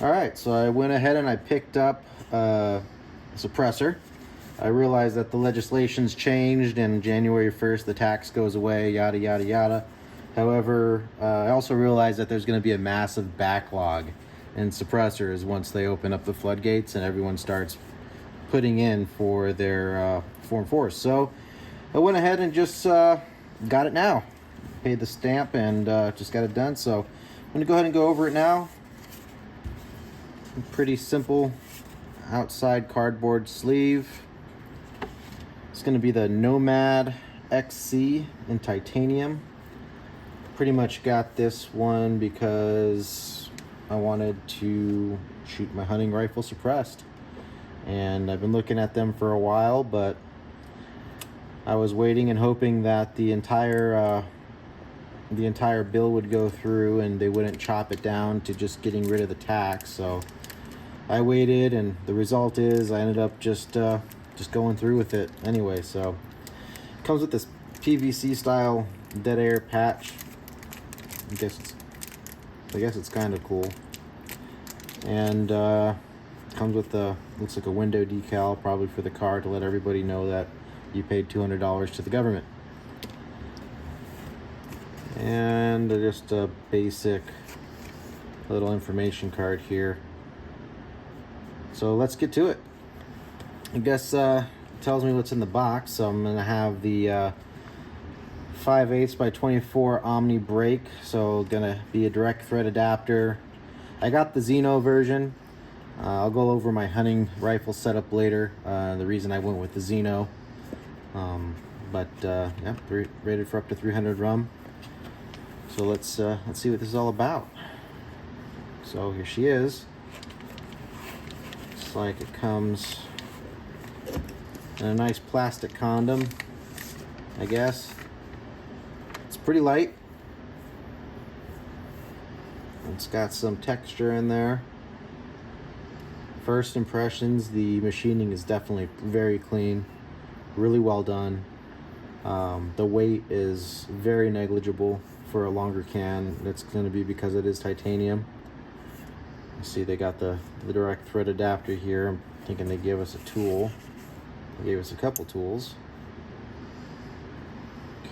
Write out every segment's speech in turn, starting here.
Alright, so I went ahead and I picked up a suppressor. I realized that the legislation's changed and January 1st the tax goes away, yada yada yada. However, I also realized that there's going to be a massive backlog in suppressors once they open up the floodgates and everyone starts putting in for their Form 4s. So I went ahead and just got it now. Paid the stamp and just got it done. So I'm going to go ahead and go over it now. Pretty simple outside cardboard sleeve. It's going to be the Nomad XC in titanium. Pretty much got this one because I wanted to shoot my hunting rifle suppressed, and I've been looking at them for a while, but I was waiting and hoping that the entire bill would go through and they wouldn't chop it down to just getting rid of the tax. So I waited, and the result is I ended up just going through with it anyway. So it comes with this PVC style dead air patch. I guess it's kind of cool, and comes with the, looks like a window decal, probably for the car, to let everybody know that you paid $200 to the government. And just a basic little information card here. So let's get to it. I guess it tells me what's in the box. So I'm gonna have the 5/8 by 24 Omni brake. So gonna be a direct thread adapter. I got the Xeno version. I'll go over my hunting rifle setup later. The reason I went with the Xeno. Yeah, rated for up to 300 rum. So let's see what this is all about. So here she is. Looks like it comes in a nice plastic condom, I guess. It's pretty light. It's got some texture in there. First impressions, the machining is definitely very clean, really well done. The weight is very negligible for a longer can. It's going to be because it is titanium. You see they got the direct thread adapter here. I'm thinking they gave us a tool. They gave us a couple tools.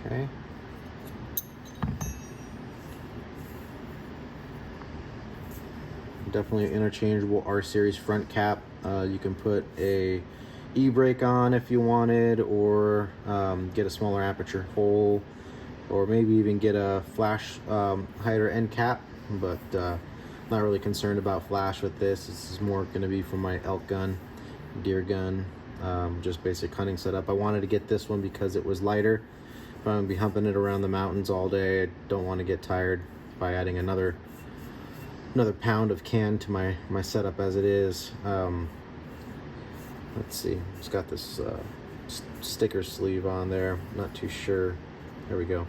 Okay. Definitely an interchangeable R-Series front cap. You can put a e-brake on if you wanted, or get a smaller aperture hole, or maybe even get a flash hider end cap, but not really concerned about flash with this. This is more going to be for my elk gun, deer gun, just basic hunting setup. I wanted to get this one because it was lighter. If I'm going to be humping it around the mountains all day, I don't want to get tired by adding another pound of can to my setup as it is. Let's see, it's got this sticker sleeve on there. Not too sure. There we go.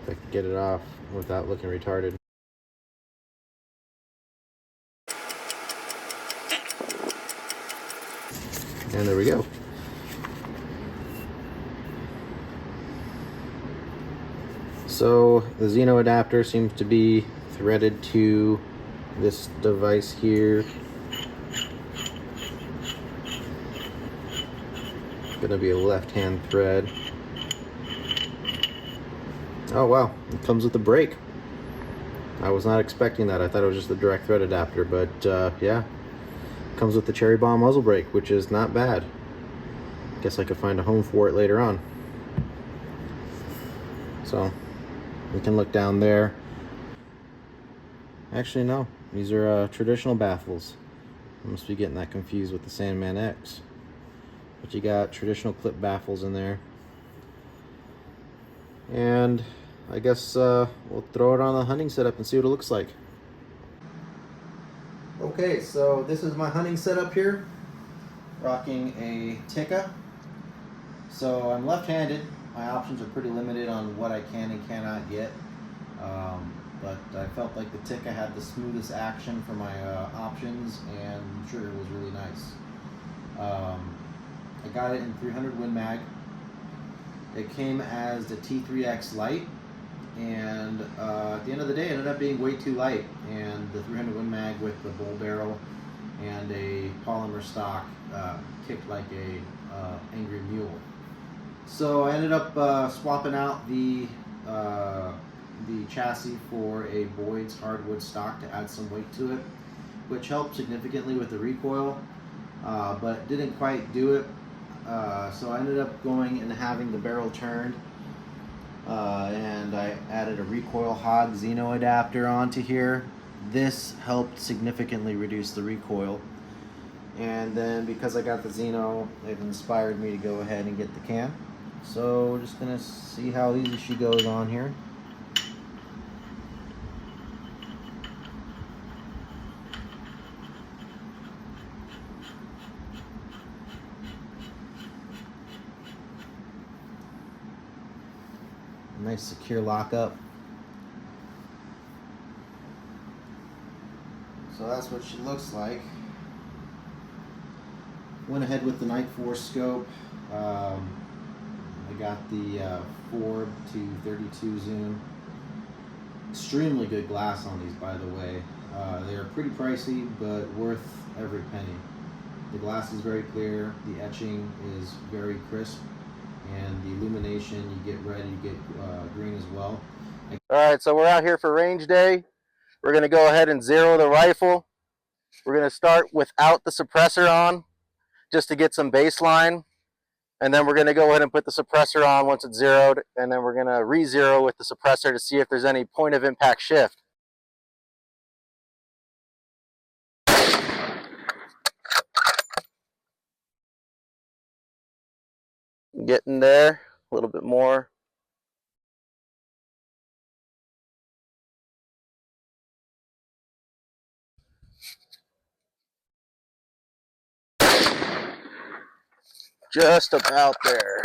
If I can get it off without looking retarded. And there we go. So the Xeno adapter seems to be threaded to this device here. It's gonna be a left-hand thread. Oh wow, it comes with a brake. I was not expecting that. I thought it was just a direct thread adapter, but yeah, it comes with the Cherry Bomb muzzle brake, which is not bad. Guess I could find a home for it later on. So we can look down there. Actually, no, these are traditional baffles. I must be getting that confused with the Sandman X. But you got traditional clip baffles in there. And I guess we'll throw it on the hunting setup and see what it looks like. Okay, so this is my hunting setup here. Rocking a tikka. So I'm left-handed. My options are pretty limited on what I can and cannot get. But I felt like the tikka had the smoothest action for my options, and the trigger was really nice. I got it in 300 Win Mag. It came as the T3X Lite, and at the end of the day, it ended up being way too light. And the 300 Win Mag with the bull barrel and a polymer stock kicked like a angry mule. So I ended up swapping out the chassis for a Boyd's hardwood stock to add some weight to it, which helped significantly with the recoil, but didn't quite do it. So I ended up going and having the barrel turned, and I added a recoil hog Xeno adapter onto here. This helped significantly reduce the recoil. And then because I got the Xeno, it inspired me to go ahead and get the cam. So we're just gonna see how easy she goes on here. Nice secure lockup. So that's what she looks like. Went ahead with the Night Force scope. I got the 4 to 32 zoom. Extremely good glass on these, by the way. They're pretty pricey, but worth every penny. The glass is very clear, the etching is very crisp, and the illumination, you get red, you get green as well. Alright, so we're out here for range day. We're going to go ahead and zero the rifle. We're going to start without the suppressor on, just to get some baseline. And then we're going to go ahead and put the suppressor on once it's zeroed, and then we're going to re-zero with the suppressor to see if there's any point of impact shift. Getting there, a little bit more. Just about there.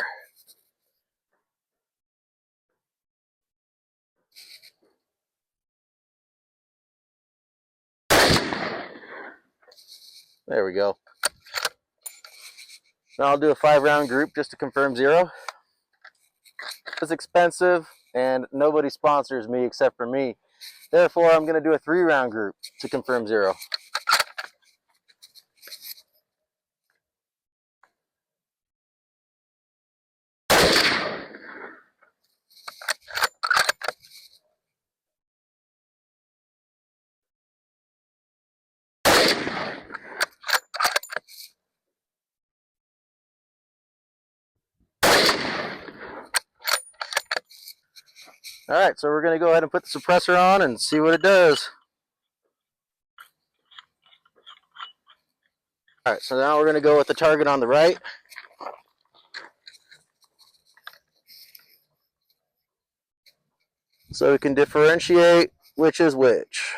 There we go. Now I'll do a 5-round group just to confirm zero. It's expensive and nobody sponsors me except for me. Therefore, I'm going to do a 3-round group to confirm zero. Alright, so we're going to go ahead and put the suppressor on and see what it does. Alright, so now we're going to go with the target on the right. So we can differentiate which is which.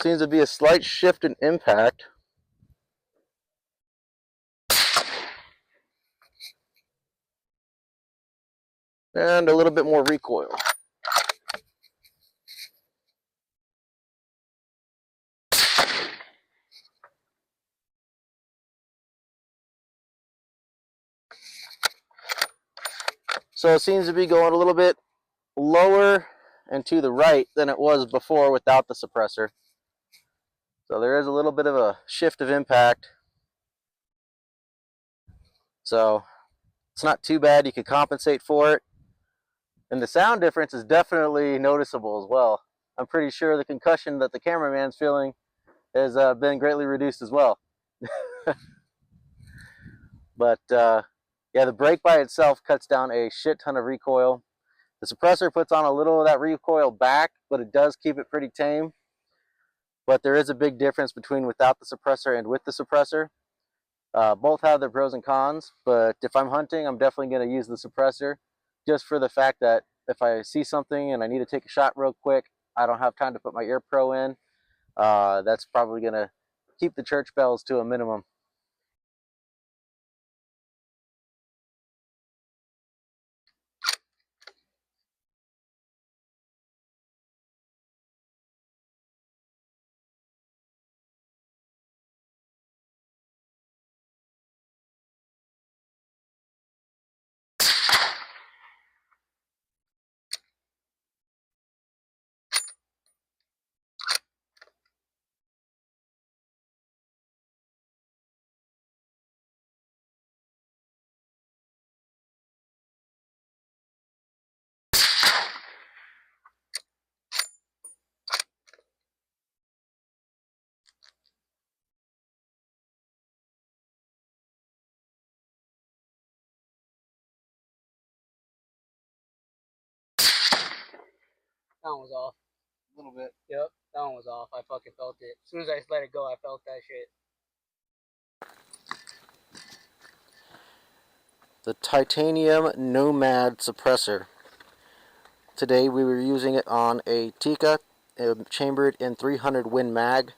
Seems to be a slight shift in impact. And a little bit more recoil. So it seems to be going a little bit lower and to the right than it was before without the suppressor. So there is a little bit of a shift of impact. So it's not too bad, you can compensate for it. And the sound difference is definitely noticeable as well. I'm pretty sure the concussion that the cameraman's feeling has been greatly reduced as well. But yeah, the brake by itself cuts down a shit ton of recoil. The suppressor puts on a little of that recoil back, but it does keep it pretty tame. But there is a big difference between without the suppressor and with the suppressor. Both have their pros and cons, but if I'm hunting, I'm definitely going to use the suppressor just for the fact that if I see something and I need to take a shot real quick, I don't have time to put my ear pro in. That's probably going to keep the church bells to a minimum. That one was off. A little bit. Yep, that one was off. I fucking felt it. As soon as I let it go, I felt that shit. The titanium Nomad suppressor. Today we were using it on a Tikka, chambered in 300 Win Mag.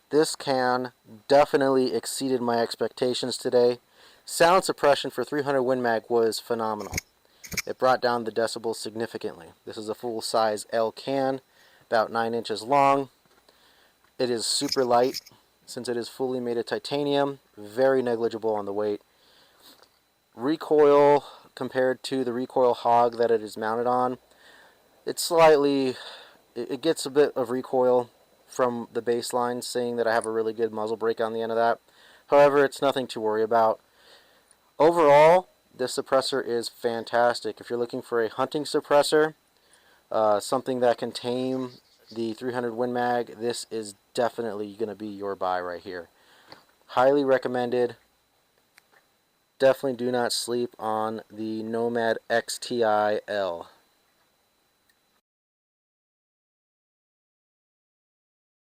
This can definitely exceeded my expectations today. Sound suppression for 300 Win Mag was phenomenal. It brought down the decibels significantly. This is a full-size L can, about 9 inches long. It is super light since it is fully made of titanium, very negligible on the weight. Recoil compared to the recoil hog that it is mounted on, it's slightly, it gets a bit of recoil from the baseline, saying that I have a really good muzzle brake on the end of that. However, it's nothing to worry about. Overall, this suppressor is fantastic. If you're looking for a hunting suppressor, something that can tame the 300 Win Mag, this is definitely going to be your buy right here. Highly recommended. Definitely do not sleep on the Nomad LTi L.